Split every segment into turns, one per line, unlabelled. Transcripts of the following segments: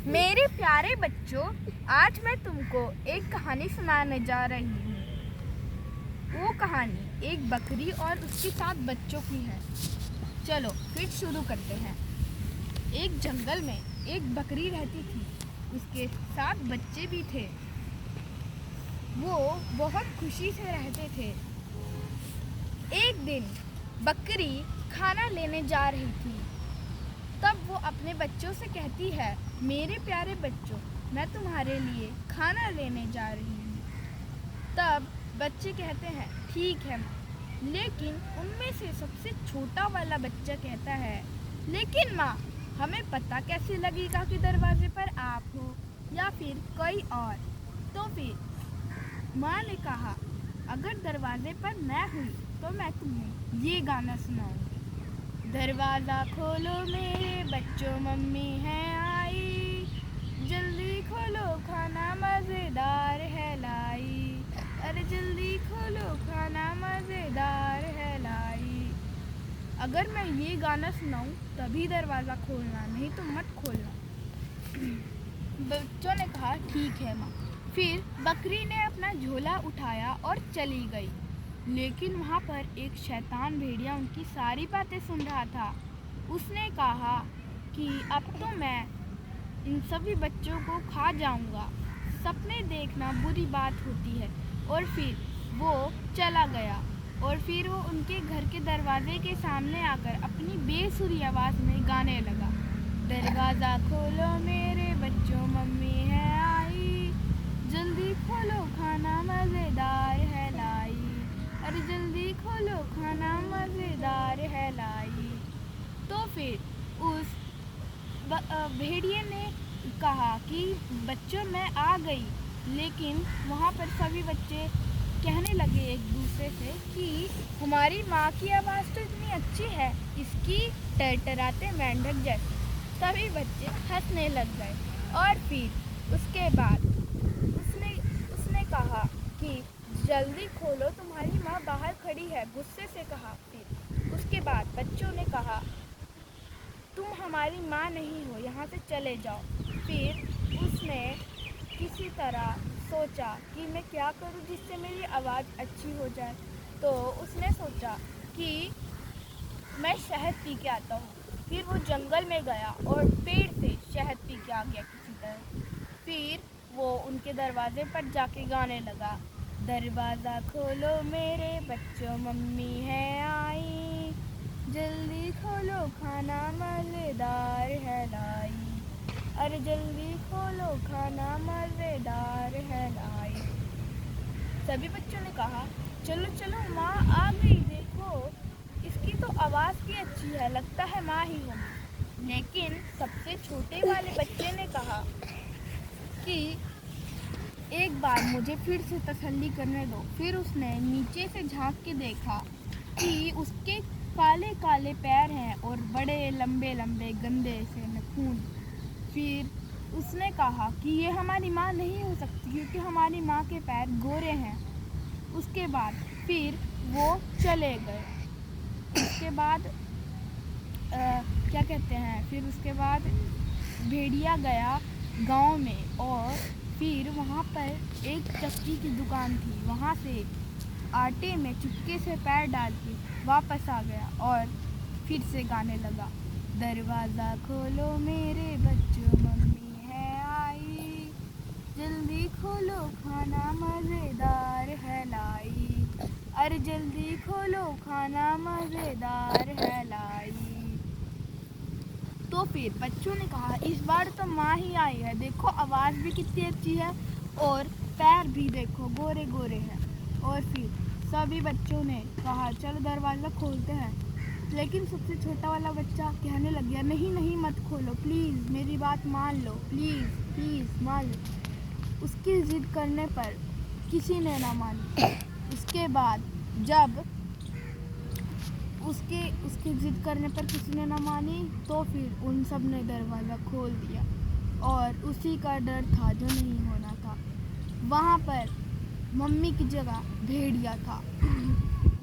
मेरे प्यारे बच्चों, आज मैं तुमको एक कहानी सुनाने जा रही हूँ। वो कहानी एक बकरी और उसके 7 बच्चों की है। चलो फिर शुरू करते हैं। एक जंगल में एक बकरी रहती थी। उसके 7 बच्चे भी थे। वो बहुत खुशी से रहते थे। एक दिन बकरी खाना लेने जा रही थी। तब वो अपने बच्चों से कहती है, मेरे प्यारे बच्चों, मैं तुम्हारे लिए खाना लेने जा रही हूँ। तब बच्चे कहते हैं, ठीक है माँ। लेकिन उनमें से सबसे छोटा वाला बच्चा कहता है, लेकिन माँ, हमें पता कैसे लगेगा कि दरवाजे पर आप हो या फिर कोई और। तो फिर माँ ने कहा, अगर दरवाजे पर मैं हुई तो मैं तुम्हें ये गाना सुनाऊंगी। दरवाज़ा खोलो मेरे बच्चों, मम्मी है आई। जल्दी खोलो, खाना मज़ेदार है लाई। अरे जल्दी खोलो, खाना मज़ेदार है लाई। अगर मैं ये गाना सुनाऊं तभी दरवाज़ा खोलना, नहीं तो मत खोलना। बच्चों ने कहा, ठीक है माँ। फिर बकरी ने अपना झोला उठाया और चली गई। लेकिन वहाँ पर एक शैतान भेड़िया उनकी सारी बातें सुन रहा था। उसने कहा कि अब तो मैं इन सभी बच्चों को खा जाऊंगा। सपने देखना बुरी बात होती है। और फिर वो चला गया और फिर वो उनके घर के दरवाजे के सामने आकर अपनी बेसुरी आवाज़ में गाने लगा। दरवाज़ा खोलो मेरे बच्चों, मम्मी है आई। जल्दी खोलो, खाना मज़ेदार है लाई। अरे जल्दी खोलो, खाना मज़ेदार है लाई। तो फिर उस भेड़िए ने कहा कि बच्चों, मैं आ गई। लेकिन वहाँ पर सभी बच्चे कहने लगे एक दूसरे से कि हमारी माँ की आवाज़ तो इतनी अच्छी है, इसकी टरटराते मेंढक जैसी। सभी बच्चे हंसने लग गए। और फिर उसके बाद उसने कहा कि जल्दी खोलो, तुम्हारी माँ बाहर खड़ी है, गुस्से से कहा। फिर उसके बाद बच्चों ने कहा, तुम हमारी माँ नहीं हो, यहाँ से चले जाओ। फिर उसने किसी तरह सोचा कि मैं क्या करूँ जिससे मेरी आवाज़ अच्छी हो जाए। तो उसने सोचा कि मैं शहद पी के आता हूँ। फिर वो जंगल में गया और पेड़ से शहद पी के आ गया किसी तरह। फिर वो उनके दरवाजे पर जाके गाने लगा। दरवाज़ा खोलो मेरे बच्चों, मम्मी है आई। जल्दी खोलो, खाना मज़ेदार है लाई। अरे जल्दी खोलो, खाना मज़ेदार है लाई। सभी बच्चों ने कहा, चलो चलो, माँ आ गई, देखो इसकी तो आवाज़ भी अच्छी है, लगता है माँ ही होगी। लेकिन सबसे छोटे वाले बच्चे ने कहा कि एक बार मुझे फिर से तसल्ली करने दो। फिर उसने नीचे से झांक के देखा कि उसके काले काले पैर हैं और बड़े लंबे लंबे गंदे से नाखून। फिर उसने कहा कि ये हमारी माँ नहीं हो सकती, क्योंकि हमारी माँ के पैर गोरे हैं। उसके बाद फिर वो चले गए। उसके बाद क्या कहते हैं, फिर उसके बाद भेड़िया गया गांव में और फिर वहाँ पर एक चक्की की दुकान थी। वहाँ से आटे में चुटके से पैर डाल के वापस आ गया और फिर से गाने लगा। दरवाज़ा खोलो मेरे बच्चों, मम्मी है आई। जल्दी खोलो, खाना मज़ेदार है लाई। अरे जल्दी खोलो, खाना मज़ेदार है लाई। तो फिर बच्चों ने कहा, इस बार तो माँ ही आई है, देखो आवाज़ भी कितनी अच्छी है और पैर भी देखो गोरे गोरे हैं। और फिर सभी बच्चों ने कहा, चलो दरवाज़ा खोलते हैं। लेकिन सबसे छोटा वाला बच्चा कहने लग गया, नहीं नहीं, मत खोलो, प्लीज़ मेरी बात मान लो, प्लीज़ प्लीज़ मान लो। उसकी ज़िद करने पर किसी ने ना मानी। उसके बाद जब उसकी ज़िद करने पर किसी ने ना मानी, तो फिर उन सब ने दरवाज़ा खोल दिया। और उसी का डर था जो नहीं होना था। वहाँ पर मम्मी की जगह भेड़िया था।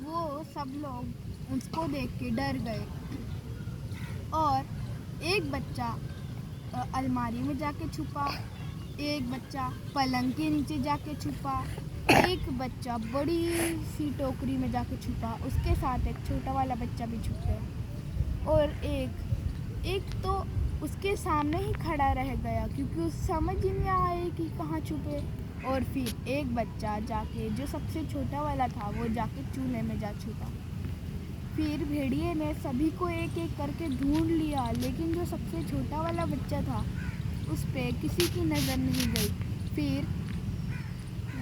वो सब लोग उसको देख के डर गए। और एक बच्चा अलमारी में जाके छुपा, एक बच्चा पलंग के नीचे जाके छुपा, एक बच्चा बड़ी सी टोकरी में जाके छुपा, उसके साथ एक छोटा वाला बच्चा भी छुप गया और एक तो उसके सामने ही खड़ा रह गया क्योंकि उसे समझ ही नहीं आया कि कहाँ छुपे। और फिर एक बच्चा जाके, जो सबसे छोटा वाला था, वो जाके चूल्हे में जा छुपा। फिर भेड़िए ने सभी को एक एक करके ढूंढ लिया, लेकिन जो सबसे छोटा वाला बच्चा था उस पे किसी की नज़र नहीं गई। फिर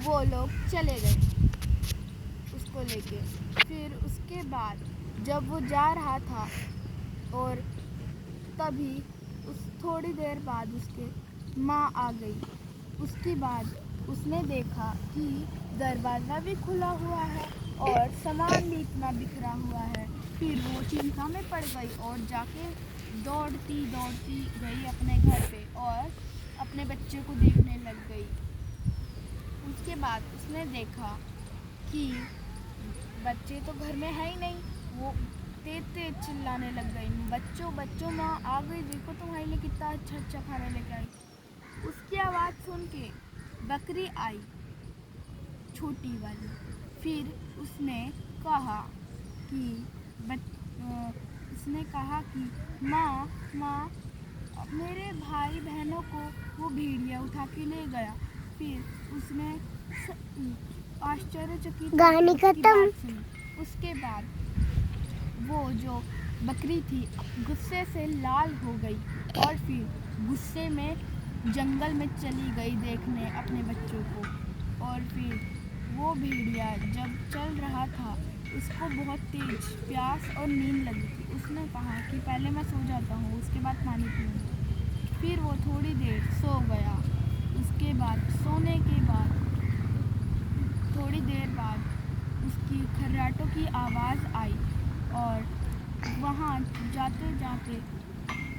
वो लोग चले गए उसको लेके। फिर उसके बाद जब वो जा रहा था और तभी थोड़ी देर बाद उसके माँ आ गई। उसके बाद उसने देखा कि दरवाज़ा भी खुला हुआ है और सामान भी इतना बिखरा हुआ है। फिर वो चिंता में पड़ गई और जाके दौड़ती दौड़ती गई अपने घर पे और अपने बच्चे को देखने लग गई। उसके बाद उसने देखा कि बच्चे तो घर में है ही नहीं। वो तेज तेज चिल्लाने लग गई, बच्चों बच्चों माँ आ गई, देखो तुम्हारे लिए कितना अच्छा अच्छा खाना लेके आई। उसकी आवाज़ सुन के बकरी आई, छोटी वाली। फिर उसने कहा कि माँ मेरे भाई बहनों को वो भेड़िया उठा के ले गया। फिर उसने आश्चर्यचकित
कहानी खत्म।
उसके बाद वो जो बकरी थी गुस्से से लाल हो गई और फिर गुस्से में जंगल में चली गई देखने अपने बच्चों को। और फिर वो भेड़िया जब चल रहा था उसको बहुत तेज प्यास और नींद लगी थी। उसने कहा कि पहले मैं सो जाता हूँ, उसके बाद पानी पीऊँगा। फिर वो थोड़ी देर सो गया। उसके बाद सोने के बाद थोड़ी देर बाद उसकी खर्राटों की आवाज़ आई और वहाँ जाते जाते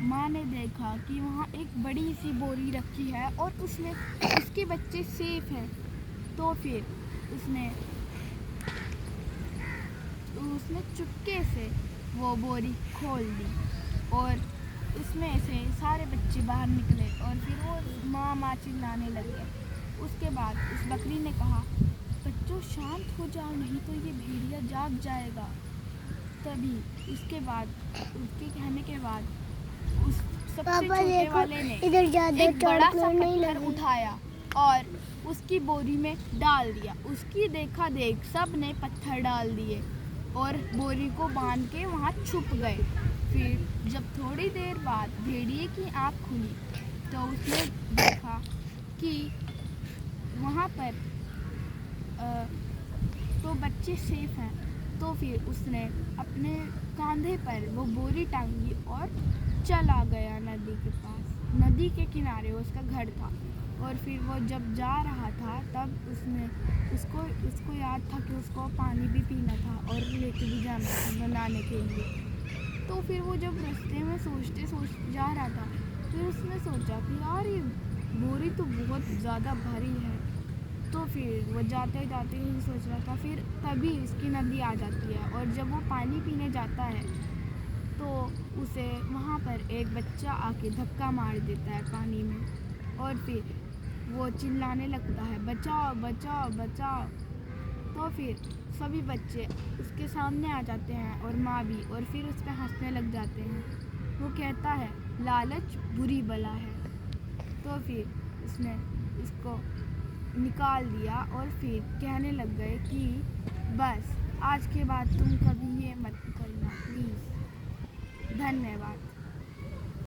माँ ने देखा कि वहाँ एक बड़ी सी बोरी रखी है और उसमें उसके बच्चे सेफ हैं। तो फिर उसने चुपके से वो बोरी खोल दी और उसमें से सारे बच्चे बाहर निकले और फिर वो माँ चिल्लाने लगे। उसके बाद उस बकरी ने कहा, बच्चों शांत हो जाओ, नहीं तो ये भेड़िया जाग जाएगा। तभी उसके बाद उसके कहने के बाद उस सबसे छोटे वाले ने एक बड़ा सा पत्थर उठाया और उसकी बोरी में डाल दिया। उसकी देखा देख सब ने पत्थर डाल दिए और बोरी को बांध के वहाँ छुप गए। फिर जब थोड़ी देर बाद भेड़िए की आँख खुली तो उसने देखा कि वहाँ पर तो बच्चे सेफ हैं। तो फिर उसने अपने कंधे पर वो बोरी टांगी और चला गया नदी के पास। नदी के किनारे उसका घर था और फिर वो जब जा रहा था तब उसको याद था कि उसको पानी भी पीना था और लेके भी जाना था बनाने के लिए। तो फिर वो जब रास्ते में सोचते जा रहा था फिर उसने सोचा कि यार ये बोरी तो बहुत ज़्यादा भारी है। तो फिर वो जाते जाते ही सोच रहा था, फिर तभी उसकी नदी आ जाती है और जब वो पानी पीने जाता है तो उसे वहाँ पर एक बच्चा आके धक्का मार देता है पानी में और फिर वो चिल्लाने लगता है, बचाओ बचाओ बचाओ। तो फिर सभी बच्चे उसके सामने आ जाते हैं और माँ भी, और फिर उस पर हंसने लग जाते हैं। वो कहता है लालच बुरी बला है। तो फिर उसने इसको निकाल दिया और फिर कहने लग गए कि बस आज के बाद तुम कभी ये मत करना प्लीज़। धन्यवाद।